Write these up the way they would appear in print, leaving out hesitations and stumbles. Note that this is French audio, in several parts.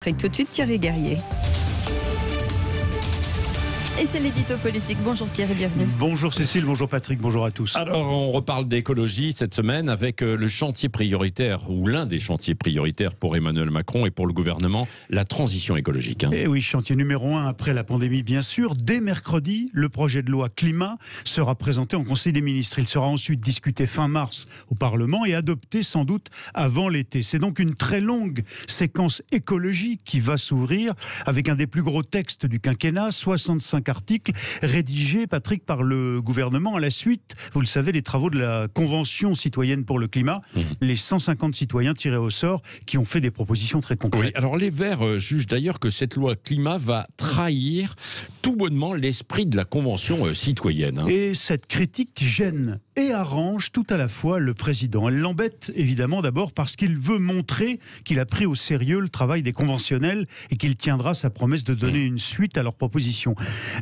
Tout de suite, Thierry Guerrier. Et c'est l'édito politique. Bonjour Thierry, bienvenue. Bonjour Cécile, bonjour Patrick, bonjour à tous. Alors, on reparle d'écologie cette semaine avec le chantier prioritaire, ou l'un des chantiers prioritaires pour Emmanuel Macron et pour le gouvernement, la transition écologique. Et oui, chantier numéro 1 après la pandémie, bien sûr. Dès mercredi, le projet de loi climat sera présenté en Conseil des ministres. Il sera ensuite discuté fin mars au Parlement et adopté sans doute avant l'été. C'est donc une très longue séquence écologique qui va s'ouvrir avec un des plus gros textes du quinquennat, 65 articles rédigés, Patrick, par le gouvernement à la suite, vous le savez, des travaux de la Convention citoyenne pour le climat, les 150 citoyens tirés au sort qui ont fait des propositions très concrètes. Oui, alors les Verts jugent d'ailleurs que cette loi climat va trahir tout bonnement l'esprit de la Convention citoyenne. Et cette critique gêne et arrange tout à la fois le président. Elle l'embête évidemment d'abord parce qu'il veut montrer qu'il a pris au sérieux le travail des conventionnels et qu'il tiendra sa promesse de donner une suite à leurs propositions.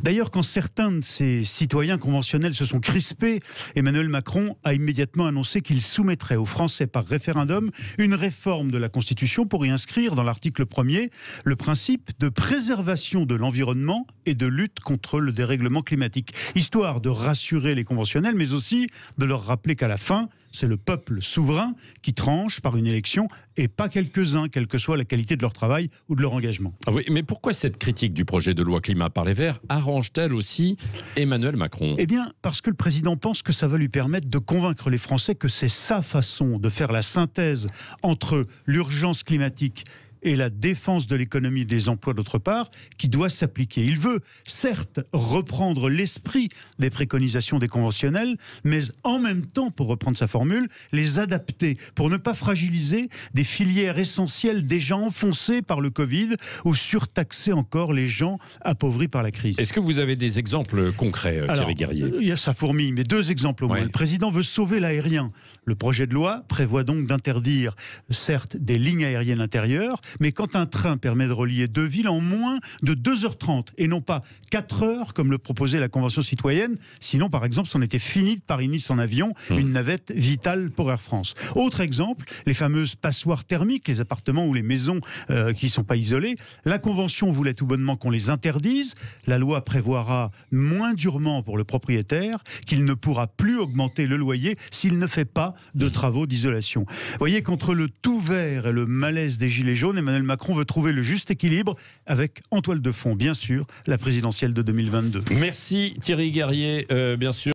D'ailleurs, quand certains de ces citoyens conventionnels se sont crispés, Emmanuel Macron a immédiatement annoncé qu'il soumettrait aux Français par référendum une réforme de la Constitution pour y inscrire dans l'article 1er le principe de préservation de l'environnement et de lutte contre le dérèglement climatique, histoire de rassurer les conventionnels, mais aussi de leur rappeler qu'à la fin, c'est le peuple souverain qui tranche par une élection et pas quelques-uns, quelle que soit la qualité de leur travail ou de leur engagement. Ah oui, mais pourquoi cette critique du projet de loi climat par les Verts arrange-t-elle aussi Emmanuel Macron ? Eh bien, parce que le président pense que ça va lui permettre de convaincre les Français que c'est sa façon de faire la synthèse entre l'urgence climatique et la défense de l'économie et des emplois d'autre part, qui doit s'appliquer. Il veut, certes, reprendre l'esprit des préconisations des conventionnels, mais en même temps, pour reprendre sa formule, les adapter, pour ne pas fragiliser des filières essentielles déjà enfoncées par le Covid ou surtaxer encore les gens appauvris par la crise. Est-ce que vous avez des exemples concrets, Thierry Guerrier ? Il y a sa fourmi, mais deux exemples au moins. Le président veut sauver l'aérien. Le projet de loi prévoit donc d'interdire, certes, des lignes aériennes intérieures, mais quand un train permet de relier deux villes en moins de 2h30 et non pas 4 heures comme le proposait la Convention citoyenne, sinon par exemple c'en était fini de Paris-Nice en avion, une navette vitale pour Air France. Autre exemple, les fameuses passoires thermiques, les appartements ou les maisons qui ne sont pas isolés. La Convention voulait tout bonnement qu'on les interdise. La loi prévoira moins durement pour le propriétaire qu'il ne pourra plus augmenter le loyer s'il ne fait pas de travaux d'isolation. Vous voyez qu'entre le tout vert et le malaise des gilets jaunes, Emmanuel Macron veut trouver le juste équilibre avec en toile de fond, bien sûr, la présidentielle de 2022. Merci Thierry Guerrier, bien sûr.